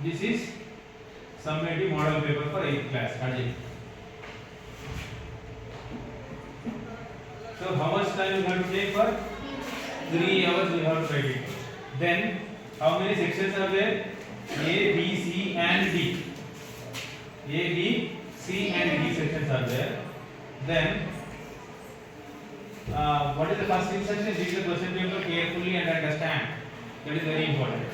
This is summative model paper for 8th class. So how much time you have to take for 3 hours we have to write it. Then how many sections are there? A, B, C and D. A, B, C and D sections are there. Then what is the first instruction? Read the question paper carefully and understand. That is very important.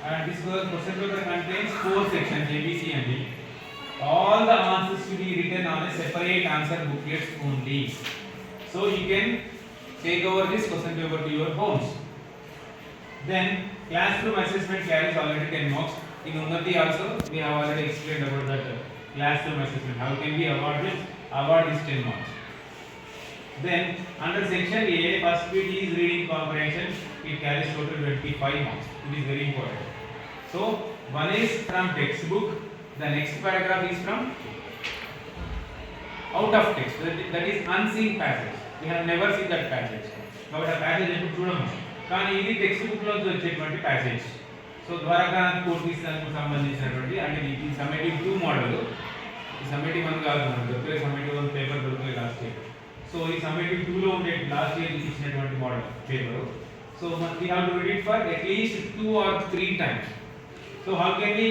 And this question paper contains 4 sections A, B, C and D. All the answers to be written on a separate answer booklets only. So you can take over this question paper to your homes. Then classroom assessment carries already 10 marks. In Unnati also we have already explained about that classroom assessment. How can we award this? Award this 10 marks. Then under section A, first bit is reading comprehension. It carries total 25 marks. It is very important. So one is from textbook. The next paragraph is from out of text. That is unseen passage. We have never seen that passage. But a passage ఎప్పుడు చూడము. కానీ ఇది text book లో వచ్చేటువంటి passage. So Dwarakanath కోటికి సంబంధించినటువంటి అంటే ఇది సమ్మేటివ్ 2 మోడల్. ఈ సమ్మేటివ్ 1 కాదు మనకు దొరికే సమ్మేటివ్ 1 పేపర్ దొరికే లాస్ట్ ఇయర్. సో ఈ సమ్మేటివ్ 2 లో ఉండే లాస్ట్ ఇయర్ ఇచ్చినటువంటి model paper. So we have to read it for at least 2 or 3 times. So how can we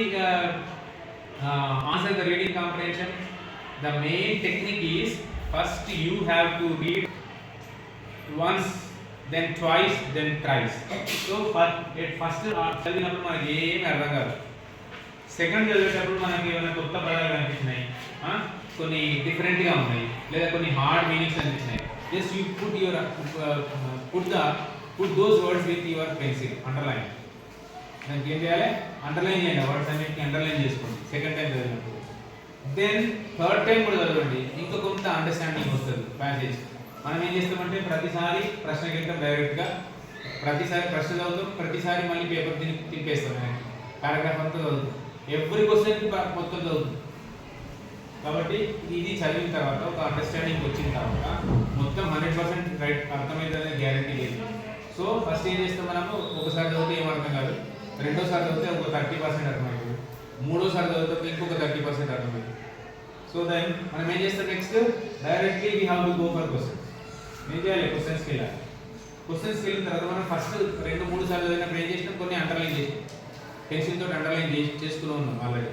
answer the reading comprehension? The main technique is first you have to read once, then twice, then thrice. So first చదివినప్పుడు మనకి ఏమీ అర్థం కాదు. Second చదివేటప్పుడు మనకి ఏమైనా కొత్త పదాలు కనిపించినాయి, కొన్ని డిఫరెంట్గా ఉన్నాయి, లేదా కొన్ని హార్డ్ మీనింగ్స్ అనిపించినాయి. Just you put those words with your pencil underline. దానికి ఏం చేయాలి? అండర్లైన్ చేయండి. వర్డ్స్ అన్నిటిని అండర్లైన్ చేసుకోండి సెకండ్ టైం చదివినప్పుడు. దెన్ థర్డ్ టైం కూడా చదవండి. ఇంకా కొంత అండర్స్టాండింగ్ వస్తుంది ప్యాసేజ్. మనం ఏం చేస్తామంటే ప్రతిసారి ప్రశ్నకి వెళ్తాం డైరెక్ట్గా, ప్రతిసారి ప్రశ్న చదువుతాం, ప్రతిసారి మళ్ళీ పేపర్ తిప్పేస్తాం. పారాగ్రాఫ్ అంతా చదువుతాం, ఎవ్రీ క్వశ్చన్కి మొత్తం చదువుతాం. కాబట్టి ఇది చదివిన తర్వాత ఒక అండర్స్టాండింగ్ వచ్చిన తర్వాత మొత్తం 100% రైట్ అర్థమవుతుందనే గ్యారంటీ లేదు. సో ఫస్ట్ ఏం చేస్తాం, మనము ఒకసారి చదివితే ఏం అర్థం కాదు, రెండోసారి చదివితే ఒక 30% అర్థమవుతుంది, మూడోసారి చదివితే ఇంకొక 30% అర్థమవుతుంది. సో దెన్ మనం ఏం చేస్తాం, next directly we have to go for questions. ఏం చేయాలి? క్వశ్చన్స్కి వెళ్ళాలి. క్వశ్చన్స్కి వెళ్ళిన తర్వాత మనం ఫస్ట్ 2-3 సార్లు చదివినప్పుడు ఏం చేసినాం, కొన్ని అండర్లైన్ చేసినాం, పెన్సిల్తో అండర్లైన్ చేసుకుని ఉన్నాం ఆల్రెడీ.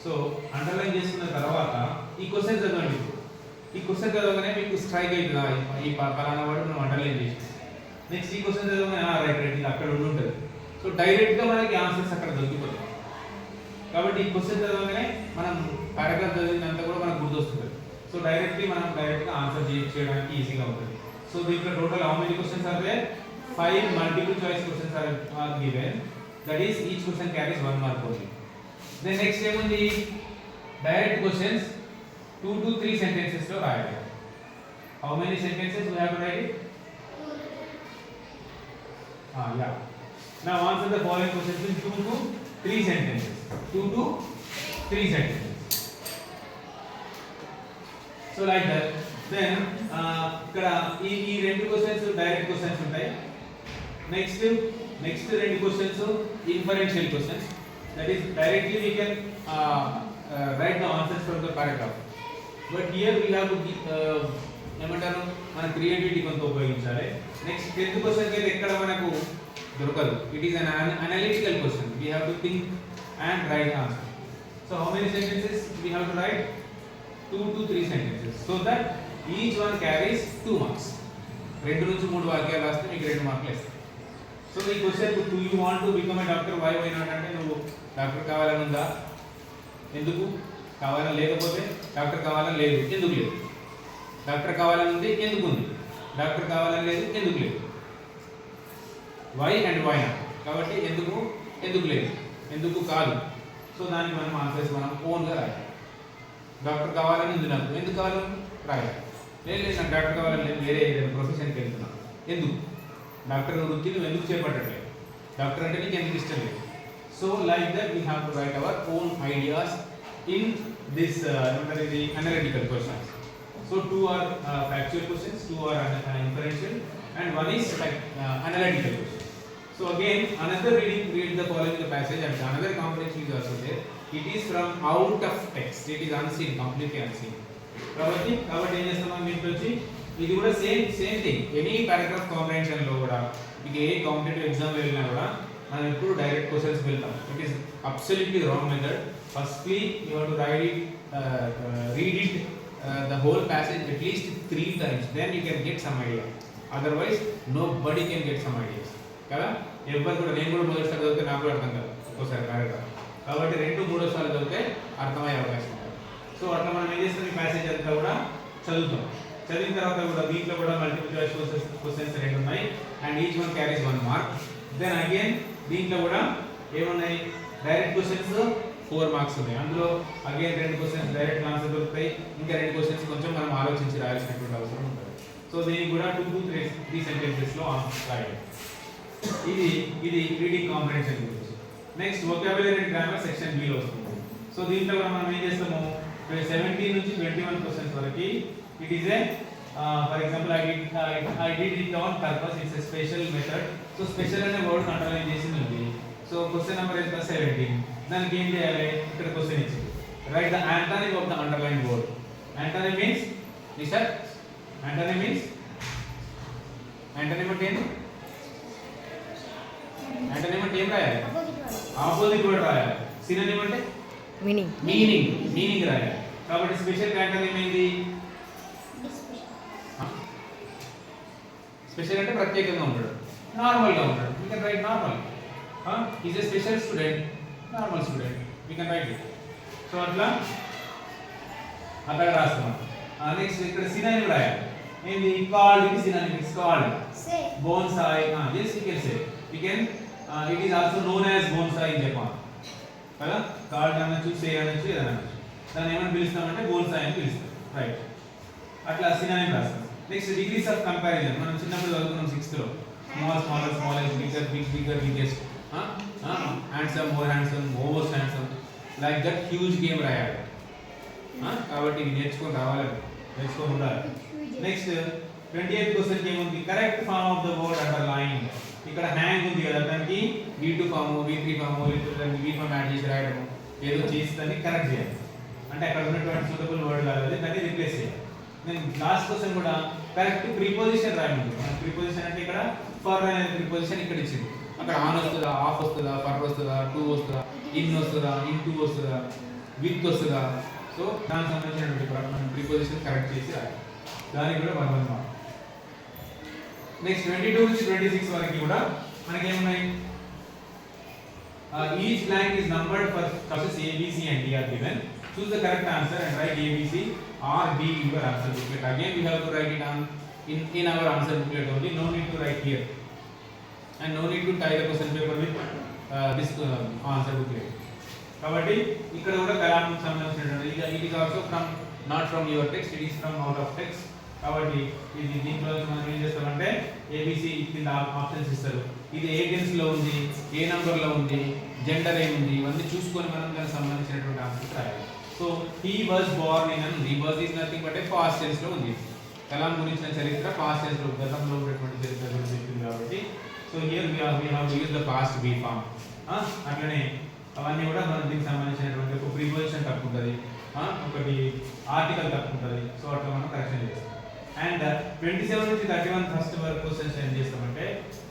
సో అండర్లైన్ చేసుకున్న తర్వాత ఈ క్వశ్చన్ చదవండి. ఈ క్వశ్చన్ చదవగానే మీకు స్ట్రైక్ అవుతుందా, ఈ పలానా వాడు మనం అండర్లైన్ చేసి. నెక్స్ట్ ఈ క్వశ్చన్ చదవగానే రైట్ ఇది అక్కడ ఉంటుంది. సో డైరెక్ట్గా మనకి ఆన్సర్స్ అక్కడ దొరికిపోతాయి. కాబట్టి ఈ క్వశ్చన్ చదవగానే మనం పారాగ్రాఫ్ చదివినంత కూడా మనకు గుర్తొస్తుంది. సో మనం డైరెక్ట్గా ఆన్సర్ చేయడానికి ఈజీగా ఉంటుంది. సో దీంట్లో total how many questions are there? 5 multiple choice questions are given. That is each question carries 1 mark only. Then next ఏముంది, డైరెక్ట్ క్వశ్చన్స్ 2 to 3 sentences లో రాయాలి. How many sentences we have to write? Yeah. Now answer the following questions in 2 to 3 sentences. 2 to 3 sentences. So like that. Then ఇక్కడ ఈ రెండు questions direct questions ఉంటాయి. Next 2 questions inferential questions. That is directly we can write the answers from the paragraph. But here we have to ఏమంటారు, మన creativity కొంత ఉపయోగించాలి. Next 10th question అయితే ఎక్కడ మనకు దొరకదు. It is an analytical question. We have to think and write answer. So how many sentences we have to write? 2 to 3 sentences. So that each one carries 2 marks. 2 నుంచి 3 వాక్యాలు రాస్తే మీకు 2 మార్కులు ఇస్తాయి. సో ఈ question, do you want to become a doctor? why not అంటే నువ్వు doctor కావాలని ఉందా, ఎందుకు కావాలని, లేకపోతే డాక్టర్ కావాలని లేదు, ఎందుకు లేదు, డాక్టర్ కావాలని ఉంది, ఎందుకు ఉంది, డాక్టర్ కావాలని లేదు, ఎందుకు లేదు, వై అండ్ వై నాట్. కాబట్టి ఎందుకు లేదు, ఎందుకు కాదు. సో దానికి మనం ఆన్సర్స్ మనం ఓన్గా రాయాలి. డాక్టర్ కావాలని ఉంది నాకు, ఎందుకు కావాలని రాయాలి. లేదు నాకు డాక్టర్ కావాలని లేదు, వేరే ఏదైనా ప్రొఫెషన్కి వెళ్తున్నాను, ఎందుకు, డాక్టర్ వృత్తి నువ్వు ఎందుకు చేపట్టట్లేదు, డాక్టర్ అంటే నీకు ఎందుకు ఇష్టం లేదు. So like that we have to right our own ideas in this analytical questions. So 2 are factual questions, 2 are inferential, and 1 is analytical question. So again, another reading, read the following the passage, and another comprehension is also there. It is from out of text. It is unseen, completely unseen. కాబట్టి ఏం చేస్తాం దీంట్లో వచ్చి ఇది కూడా same thing. Any paragraph comprehension లో కూడా మీకు ఏ కాంపిటేటివ్ ఎగ్జామ్ వెళ్ళినా కూడా మనం ఎప్పుడు డైరెక్ట్ క్వశ్చన్స్ వెళ్తాం. It is absolutely wrong method. Firstly you have to read it the whole passage at least 3 times, then you can get some idea. Otherwise nobody can get some ideas కదా. ఎవరు కూడా, నేను కూడా మొదటిసారి చదివితే నాకు కూడా అర్థం కాదు ఒక్కోసారి పారాగ్రాఫ్. కాబట్టి 2-3 సార్లు చదివితే అర్థమయ్యే అవకాశం ఉంటుంది. సో అట్లా మనం ఏం చేస్తాం, ఈ ప్యాసేజ్ అంతా కూడా చదువుతాం. చదివిన తర్వాత కూడా దీంట్లో కూడా మల్టిపుల్ చాయిస్ క్వశ్చన్స్ 2 ఉన్నాయి, and each one carries 1 mark. Then again దీంట్లో కూడా ఏమున్నాయి, డైరెక్ట్ క్వశ్చన్స్ 4 మార్క్స్ ఉన్నాయి. అందులో అగైన్ 2 క్వశ్చన్స్ డైరెక్ట్ ఆన్సర్ దొరుకుతాయి, ఇంకా 2 క్వశ్చన్స్ కొంచెం మనం ఆలోచించి రాయాల్సినటువంటి అవసరం ఉంటుంది. సో దీనికి కూడా 2-3 సెంటెన్సెస్ లో రాయాలి. ఇది రీడింగ్ కాంప్రహెన్షన్ గురించి. Next vocabulary and grammar section B లో వస్తుంది. సో దీంట్లో కూడా మనం ఏం చేస్తాము, 17 నుంచి 21 క్వశ్చన్స్ వరకు it is A for example I did it on purpose, it's a special method. So special అనే వర్డ్ అండర్లైన్ చేసింది ఉంది. సో క్వశ్చన్ నెంబర్ ఎంత 17. దానికి ఏం చేయాలి, ఇక్కడ క్వశ్చన్ ఇచ్చింది, write the antonym of the underline word. Antonym means నిసర్, యాంటోనిమ్ మీన్స్ యాంటోనిమ్ అంటే ఏంటి, యాంటోనిమ్ అంటే ఏం రాయాలి, ఆపోజిట్ వర్డ్ రాయాలి. సినోనిమ్ అంటే మీనింగ్ రాయాలి. కాబట్టి స్పెషల్ యాంటోనిమ్ ఏంది, స్పెషల్ అంటే ప్రత్యేకంగా ఉంటాడు, నార్మల్ గా ఉంటాడు. You can write normal. Is a special student, normal student, you can write it. So అట్లా రాస్తున్నాం. నెక్స్ట్ ఇక్కడ సినానిమ్ రాయాలి. ఏంది, కాల్డ్ కి synonym is called bonsai. yes you can say, you can it is also known as bonsai in Japan కదా. Called అనొచ్చు, సే అనొచ్చు, ఏదైనా అనొచ్చు. దాన్ని ఏమని పిలుస్తామంటే బోన్సాయ్ అని పిలుస్తాం, రైట్. అట్లా సినానిమ్ రాస్తాం. నెక్స్ట్ డిగ్రీస్ ఆఫ్ కంపారిజన్, మనం చిన్నప్పుడు చదువుకున్నాం 6th లో. Smallest, bigger, biggest, handsome, more handsome, most handsome, like that huge game రాయాలి. కాబట్టి ఇది నేర్చుకొని రావాలి, నేర్చుకొని ఉండాలి. నెక్స్ట్ 28th క్వశ్చన్ ఏముంది, correct form of the word underline. ఇక్కడ హ్యాంగ్ ఉంది కదా, దానికి V2 ఫామ్, V3 ఫామ్, దానికి V ఫామ్ యాడ్ చేసి రాయడం, ఏదో చేసి దాన్ని కరెక్ట్ చేయాలి. అంటే అక్కడ ఉన్నటువంటి సూటబుల్ వర్డ్ కాదు, దాన్ని రిప్లేస్ చేయాలి. నేను లాస్ట్ క్వశ్చన్ కూడా కరెక్ట్ ప్రిపోజిషన్ రాయమంది. ప్రిపోజిషన్ అంటే ఇక్కడ ఫర్ అనే ప్రిపోజిషన్ ఇక్కడ ఇచ్చింది. అక్కడ ఆన్ వస్తుందా, ఆఫ్ వస్తుందా, ఫర్ వస్తుందా, టు వస్తుందా, ఇన్ వస్తుందా, ఇన్ టు వస్తుందా, విత్ వస్తుందా. సో దానికి సంబంధించినటువంటి ప్రిపోజిషన్ కరెక్ట్ చేసి రాయాలి. దానికి కూడా 1 మార్క్. నెక్స్ట్ 22 నుంచి 26 వరకు కూడా మనకి ఏమున్నాయి, each blank is numbered for choices A, B, C and D are given. Choose the correct answer and write A, B, C or D in your answer booklet. Again we have to write it on in our answer booklet only. No need to write here and no need to tie the question paper with this answer booklet. కాబట్టి ఇక్కడ కూడా కలాం సంబంధించినటువంటి it is also from not from your text, it is from out of text. కాబట్టి ఇది దీంట్లో మనం ఏం చేస్తామంటే ABC కింద ఆప్షన్స్ ఇస్తారు. ఇది ఏ టెన్స్ లో ఉంది, ఏ నంబర్ లో ఉంది, జెండర్ ఏముంది, ఇవన్నీ చూసుకొని మనం దానికి సంబంధించినటువంటి ఆన్సర్స్ రాయాలి. So he was born in అని ఉంది, was is nothing but a past tense లో ఉంది. కలాం గురించిన చరిత్ర పాస్ట్ టెన్స్ లో, గతంలో ఉన్నటువంటి చరిత్ర గురించి చెప్తుంది కాబట్టి so here we have to use the past be form. అట్లనే అవన్నీ కూడా మనం దీనికి సంబంధించినటువంటి ఒక ప్రిపోజిషన్ తప్పు ఉంటుంది, ఒకటి ఆర్టికల్ తప్పు ఉంటుంది. సో అట్లా మనం కరెక్షన్ చేస్తాం. అండ్ 27 నుంచి 31 ఫస్ట్ వరకు క్వశ్చన్స్ ఏం చేస్తామంటే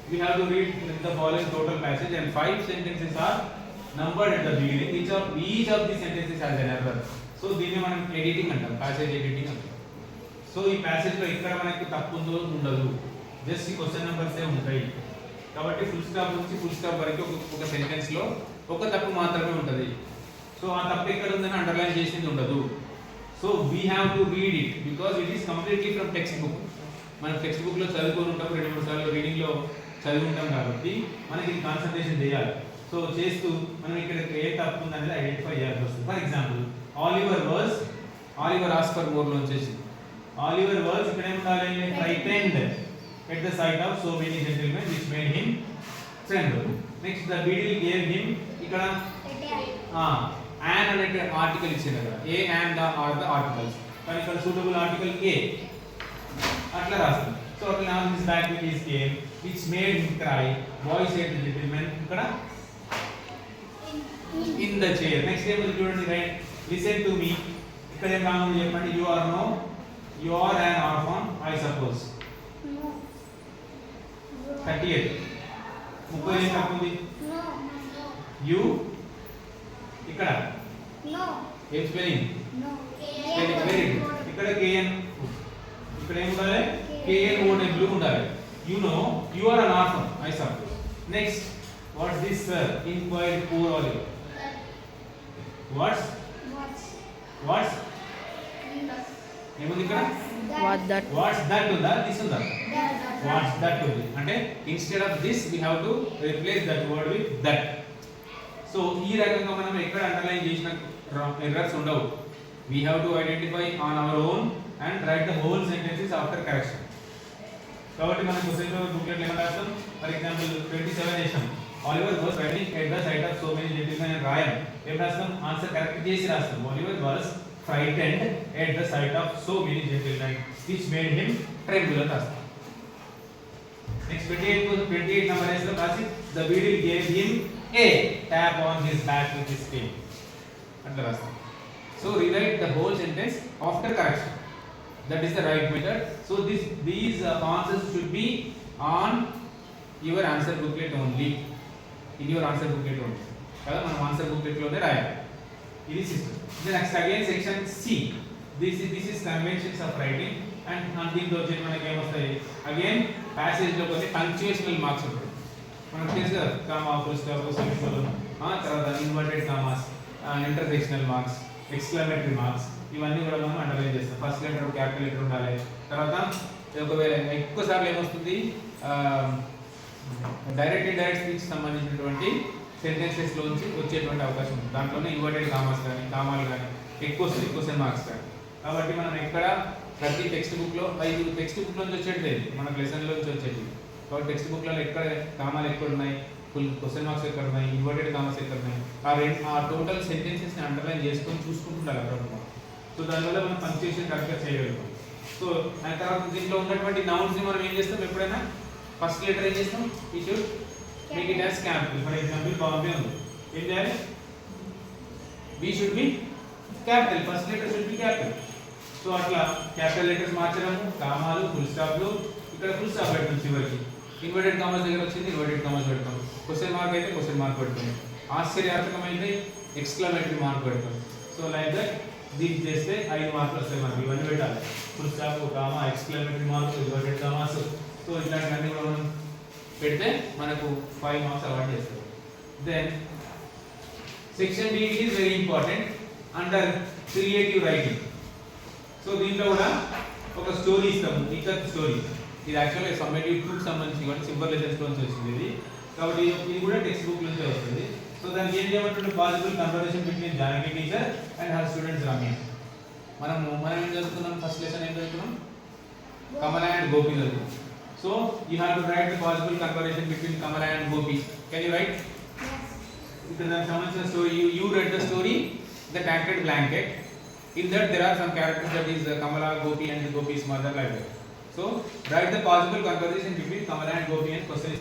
we have to read the following total passage and 5 sentences are numbered at the beginning. Each of the sentences has an error. So దీన్ని మనం ఎడిటింగ్ అంటాం, ప్యాసేజ్ ఎడిటింగ్ అంటాం. సో ఈ ప్యాసేజ్ లో ఇక్కడ మనకి తప్పు ఉందో ఉండదు, జస్ట్ ఈ క్వశ్చన్ నెంబర్స్ ఏ ఉంటాయి. కాబట్టి ఫుల్ స్టాప్ నుంచి ఫుల్ స్టాప్ వరకు ఒక సెంటెన్స్ లో ఒక తప్పు మాత్రమే ఉంటుంది. సో ఆ తప్పు ఎక్కడ ఉందని అండర్లైన్ చేసింది ఉండదు. So we have to read it because it is completely from text book. మనం టెక్స్ట్ బుక్ లో చదువుకొని ఉంటాం, 2-3 సార్లు రీడింగ్ లో చదివి ఉంటాం కాబట్టి మనకి కాన్సన్ట్రేషన్ చేయాలి. సో చేస్తూ మనం ఇక్కడ ఏ తప్పు ఉందనేది ఐడెంటిఫై చేయాల్సి వస్తుంది. For example Oliver ask for more లో వచ్చేసి ఆలివర్ వాజ్ ఇక్కడ ఏం ఉండాలి, frightened at the sight of so many gentlemen which made him tremble. Next the beadle gave him ఇక్కడ an అనే ఆర్టికల్ ఇచ్చింది కదా, ఏ and the are the articles, కానీ ఇక్కడ సూటబుల్ ఆర్టికల్ ఏ అట్లా రాస్తాం. సో అట్లా now his back with his came which made him cry. Boy said the gentleman ఇక్కడ in the chair. Next table చూడండి right. Listen to me. ఇక్కడ ఏం wrong చెప్పండి. You are an orphan I suppose. No. 38. 30 ఏం తప్పుంది. No. You ఇక్కడ No. ఏం spelling No. Very good. ఇక్కడ KN ఇక్కడ ఏం ఉండాలి KN ఓడ్ బ్లూ ఉండాలి. You are an orphan I suppose. Next, what's this sir? Inquired poor Oliver. What's ఏముంది ఇక్కడ what's that ఉందా this ఉందా what's that ఉంది అంటే instead of this we have to replace that word with that. So ఈ రకంగా మనం ఎక్కడ అండర్లైన్ చేసిన ఎర్రర్స్ ఉండవు. we have to identify on our own and write the whole sentences after correction. కాబట్టి మనం క్వశ్చన్ పేపర్ బుక్లెట్ ఏమని రాస్తాం. ఫర్ ఎగ్జాంపుల్ 27 చేసాం. Oliver was riding at the sight of so many gentlemen అని రాయం. ఏం రాస్తాం ఆన్సర్ కరెక్ట్ చేసి రాస్తాం. Oliver was frightened at the sight of so many gentlemen which made him tremble అని రాస్తాం. నెక్స్ట్ 28 నెంబర్ is లో రాసి the beadle gave him a tap on his back with his cane అట్లా రాస్తాం. So rewrite the whole sentence after correction. That is the right method. So these answers should be on your answer booklet only. In your answer booklet only. kada మనం answer booklet లోనే రాయాలి. ఇది system. Next again section C. this is conventions of writing and దీంట్లో వచ్చే మనకి ఏమొస్తాయి again passage లో కొన్ని పంక్చుయేషనల్ మార్క్స్ ఉంటాయి. మనకు తెలుసు కదా కామా ఫుల్ స్టాప్ సెమికోలన్ తర్వాత inverted commas intersectional marks exclamatory marks ఇవన్నీ కూడా మనం అండర్లైన్ చేస్తాం. ఫస్ట్ లెటర్ క్యాపిటల్ లెటర్ ఉండాలి. తర్వాత ఒకవేళ ఎక్కువ సార్లు ఏమొస్తుంది డైరెక్ట్ ఇండైరెక్ట్ స్పీచ్ సంబంధించినటువంటి సెంటెన్సెస్ లోంచి వచ్చేటువంటి అవకాశం ఉంది. దాంట్లోనే ఇన్వర్టెడ్ కామాస్ కానీ కామాలు కానీ ఎక్కువ వస్తుంది క్వశ్చన్ మార్క్స్ కానీ. కాబట్టి మనం ఎక్కడ ప్రతి టెక్స్ట్ బుక్ లో 5 టెక్స్ట్ బుక్ నుంచి వచ్చేది మనకు లెసన్ నుంచి వచ్చేది. కాబట్టి టెక్స్ట్ బుక్ లో ఎక్కడ కామాలు ఎక్కడ ఉన్నాయి ఫుల్ క్వశ్చన్ మార్క్స్ ఎక్కడ ఉన్నాయి ఇన్వర్టెడ్ కామాస్ ఎక్కడ ఉన్నాయి ఆ టోటల్ సెంటెన్సెస్ ని అండర్లైన్ చేసుకొని చూసుకుంటుండాలి అక్కడ. సో దానివల్ల మనం పంక్చుయేషన్ కరెక్ట్గా చేయగలుగుతాం. సో ఆ తర్వాత దీంట్లో ఉన్నటువంటి నౌన్స్ ని మనం ఏం చేస్తాం ఎప్పుడైనా ఫస్ట్ లెటర్ ఏం చేస్తాం we should make it as capital. For example Bombay ఉంది ఏం చేయాలి we should be capital. First letter should be capital. So అట్లా క్యాపిటల్ లెటర్స్ మార్చడము కామాలు ఫుల్ స్టాప్లు ఇక్కడ ఫుల్ స్టాప్ పెడతాం చివరికి. ఇన్వర్టెడ్ కామర్స్ దగ్గర వచ్చింది ఇన్వర్టెడ్ కామర్స్ పెడతాం. క్వశ్చన్ మార్క్ అయితే క్వశ్చన్ మార్క్ పెడతాం. ఆశ్చర్యార్థకమైతే ఎక్స్క్లమేటరీ మార్క్ పెడతాం. సో లైక్ దట్ దీన్ని చేస్తే 5 మార్కులు వస్తాయి మనకి. ఇవన్నీ పెట్టాలి full stop comma exclamatory marks inverted commas. So ఇట్లాంటివన్నీ కూడా మనం పెడితే మనకు 5 మార్క్స్ అవార్డ్ చేస్తారు. Then section B is very important under creative writing. So దీంట్లో కూడా ఒక స్టోరీ ఇస్తాము ఇక్కత్ స్టోరీ. ఇది యాక్చువల్గా సమ్మేటివ్ 2కి సంబంధించి కూడా సింపుల్ లెసన్స్ నుంచి వచ్చింది ఇది. కాబట్టి ఇది కూడా టెక్స్ట్ బుక్ నుంచే వస్తుంది. సో దానికి ఏం చేయమంటుంటే possible conversation between Janaki teacher and her students Ramya. మనం ఏం చదువుతున్నాం ఫస్ట్ లెసన్ ఏం చదువుతున్నాం కమల అండ్ గోపి చదువుతున్నాం. So you have to write the possible conversation between Kamala and Gopi. Can you write ఇక్కడ దానికి సంబంధించిన story you read the story the tattered blanket. In that there are some characters that is Kamala, Gopi and Gopi's mother like that. So write the possible conversation between Kamala and Gopi and question.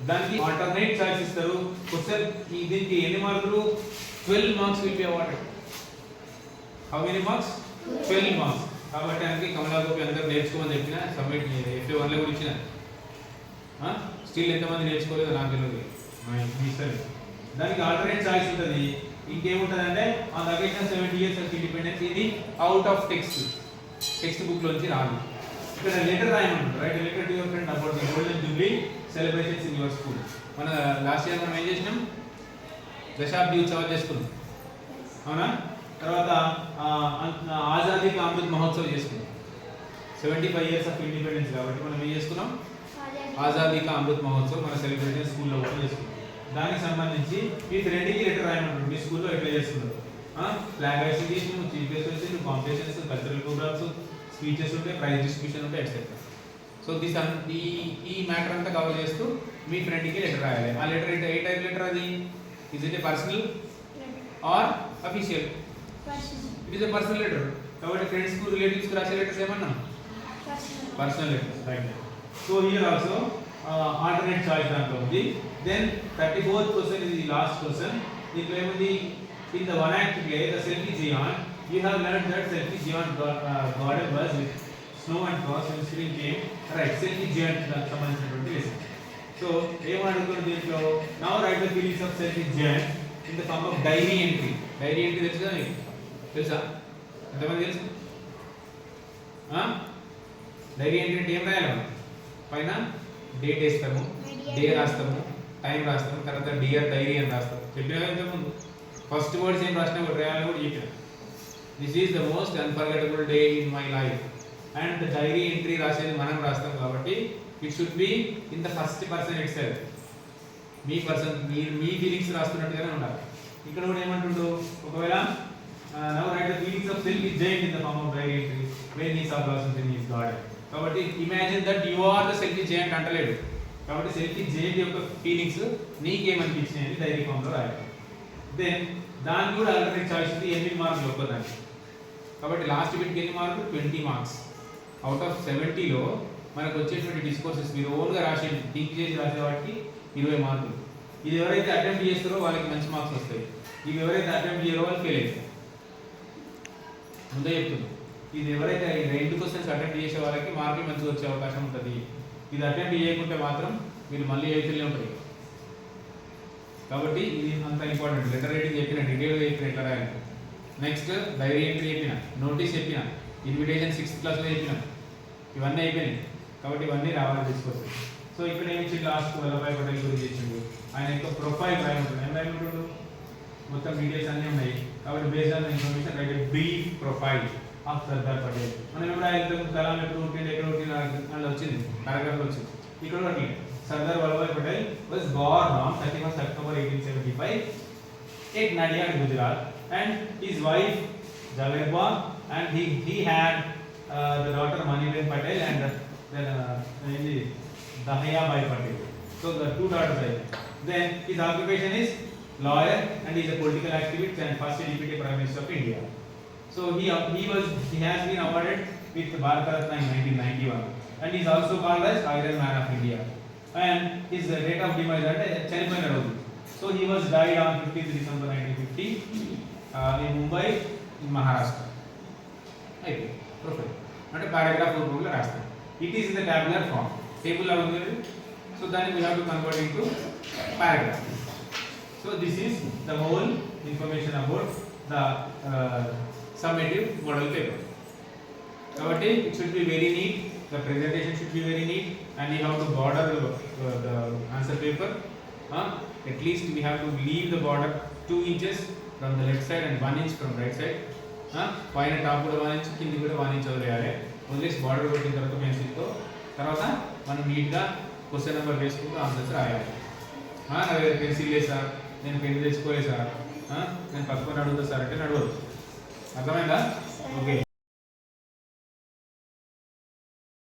దానికి alternate choice ఇస్తారు. Question దీనికి ఎన్ని మార్కులు 12 marks will be awarded. How many marks? 12 marks. కాబట్టి అందుకే కమలా గోపి అందరూ నేర్చుకోమని చెప్పిన సబ్మిట్ FA1 లో కూడా ఇచ్చిన. స్టిల్ ఎంతమంది నేర్చుకోలేదు నాకు తెలియదు. దానికి ఆల్టర్నేట్ చాయిస్ ఉంటుంది. ఇంకేముంటుందంటే on the occasion 70 years of independence ఇది అవుట్ ఆఫ్ టెక్స్ట్ బుక్ లోంచి రాదు. ఇక్కడ లెటర్ రాయమంటారు write letter to your friend about the golden jubilee celebrations in your school. మన లాస్ట్ ఇయర్ మనం ఏం చేసినాం దశాబ్ది ఉత్సవాలు చేసుకున్నాం అవునా. తర్వాత ఆజాదీ కా అమృత్ మహోత్సవ్ చేసుకున్నాం 75 years ఆఫ్ ఇండిపెండెన్స్. కాబట్టి మనం ఏం చేసుకున్నాం ఆజాదీ కా అమృత్ మహోత్సవ్ మన సెలబ్రేషన్ స్కూల్లో కూడా చేసుకున్నాం. దానికి సంబంధించి ఈ రెండింటికి లెటర్ రాయమంటారు. మీ స్కూల్లో ఎట్లా చేస్తున్నారు ఫ్లాగ్ రైజింగ్ చీఫ్ గెస్ట్ వచ్చి కాంపిటీషన్స్ కల్చరల్ ప్రోగ్రామ్స్ స్పీచెస్ ఉంటాయి ప్రైజ్ డిస్ట్రిబ్యూషన్ ఉంటాయి ఎట్సెట్రా. సో ఈ మ్యాటర్ అంతా కవర్ చేస్తూ మీ ఫ్రెండ్కి లెటర్ రాయాలి. ఆ లెటర్ ఏ టైప్ లెటర్ అది is it A personal or official? It is a personal letter. కాబట్టి ఫ్రెండ్స్కు రిలేటివ్స్కి రాసే లెటర్స్ ఏమన్నా personal letters right. So here also alternate choice దాంట్లో ఉంది. దెన్ 34th క్వశ్చన్ ఇది లాస్ట్ క్వశ్చన్. దీంట్లో ఏముంది, in the one act play the selfish giant you have learn that selfish giant garden was with snow and frost and spring came right. Selfish giant దానికి సంబంధించినటువంటి lesson. So ఏమడుగుతుంది దీంట్లో, now write the feelings of selfish giant in the form of diary entry. Diary entry తెలుసా మీకు? తెలుసా? ఎంతమంది తెలుసు? Diary entry అంటే ఏం రాయాలి మనం? పైన డేట్ వేస్తాము, డే రాస్తాము, టైం రాస్తాము, తర్వాత డియర్ డైరీ అని రాస్తాము. చెప్పినా ఇంతకుముందు ఫస్ట్ వర్డ్స్ ఏం రాసినా కూడా రాయాలని కూడా చెప్పిన. This is the most unforgettable day in my life and diary entry రాసేది మనం రాస్తాం కాబట్టి it should be in the first person itself. మీ పర్సన్ మీరు మీ ఫీలింగ్స్ రాస్తున్నట్టుగానే ఉండాలి. ఇక్కడ కూడా ఏమంటుండు, ఒకవేళ now write the feelings of selfish giant in the form of diary entry when he saw blossoms in his garden. కాబట్టి imagine that you are the selfish giant అంటలేడు. కాబట్టి సెల్ఫీ జైంట్ యొక్క feelings నీకేమనిపించినాయి అని dairy farm లో రాయాలి. Then దానికి కూడా alternate choice ఉంది, 8 మార్కులు ఒక్కదానికి. కాబట్టి లాస్ట్ బిట్కి ఎన్ని మార్కులు? 20 మార్క్స్. అవుట్ ఆఫ్ 70లో మనకు వచ్చేటువంటి డిస్కోర్సెస్ మీరు ఓన్గా రాసే థింక్ చేసి రాసే వాటికి 20 మార్కులు. ఇది ఎవరైతే అటెంప్ట్ చేస్తారో వాళ్ళకి మంచి మార్క్స్ వస్తాయి. ఇవి ఎవరైతే అటెంప్ట్ చేయరో వాళ్ళు ఫెయిల్ అవుతారు. ముందే చెప్తుంది, ఇది ఎవరైతే ఈ 2 క్వశ్చన్స్ అటెంప్ట్ చేసే వాళ్ళకి మార్కులు మంచిగా వచ్చే అవకాశం ఉంటుంది. ఇది అటెంప్ట్ చేయకుంటే మాత్రం మీరు మళ్ళీ ఎయితీలో ఉంటారు. కాబట్టి ఇది అంత ఇంపార్టెంట్. లెటర్ రైటింగ్ చెప్పిన, డీటెయిల్గా చెప్పిన ఎట్లా రాయాలి. నెక్స్ట్ డైరీ ఎంట్రీ చెప్పిన, నోటీస్ చెప్పిన, ఇన్విటేషన్ 6th క్లాస్లో చెప్పిన, ఇవన్నీ అయిపోయినాయి. కాబట్టి ఇవన్నీ రావాలి తీసుకోవచ్చు. సో ఇక్కడ ఏమి ఇచ్చింది, లాస్ట్ వల్లభాయ్ పటేల్ గురించి ఇచ్చిండు. ఆయన యొక్క ప్రొఫైల్ రాయమంటుంది. ఏం రాయమంటుండు? మొత్తం డీటెయిల్స్ అన్నీ ఉన్నాయి. కాబట్టి based on information right brief profile of Sardar Patel. మనం ఎప్పుడు ఆయన కలాం ఎప్పుడు పుట్టింది, ఎక్కడ పుట్టిన అని వచ్చింది, పారాగ్రాఫ్లో వచ్చింది. ఇక్కడ కూడా Sardar Vallabhbhai Patel was Born on 31st October 1875 at Nadiad, Gujarat, and his wife Javerba, and he had the daughter Maniben Patel and then Dahiyabai Patel. So the 2 daughters are there. Then his occupation is lawyer and he is a political activist and first deputy prime minister of India. So he has been awarded with Bharat Ratna in 1991 and he is also called as Iron Man of India. And his date of demise at chanipoyina roju. So he was died on 15th December 1950 in Mumbai in Maharashtra. Okay, perfect. Not a paragraph rule రాస్తాం. It is in the tabular form. Table la undi. So then we have to convert it to paragraph. So this is the whole information about the summative model paper. Kabatti it should be very neat. The presentation should be very neat and you have to border the answer paper. At least we have to leave the border 2 inches from the left side and 1 inch from right side. పైన top కూడా 1 inch, కింది కూడా 1 inch వదిలేయాలి. వదిలేసి border కొట్టిన తర్వాత పెన్సిల్తో తర్వాత మనం నీట్గా క్వశ్చన్ నెంబర్ వేసుకుంటూ ఆన్సర్స్ రాయాలి. నా దగ్గర పెన్సిల్ లేదు సార్, నేను పెన్ తెచ్చుకోలేదు సార్, నేను పక్కన అడుగుతా సార్ అంటే నడవదు. అర్థమైందా? ఓకే.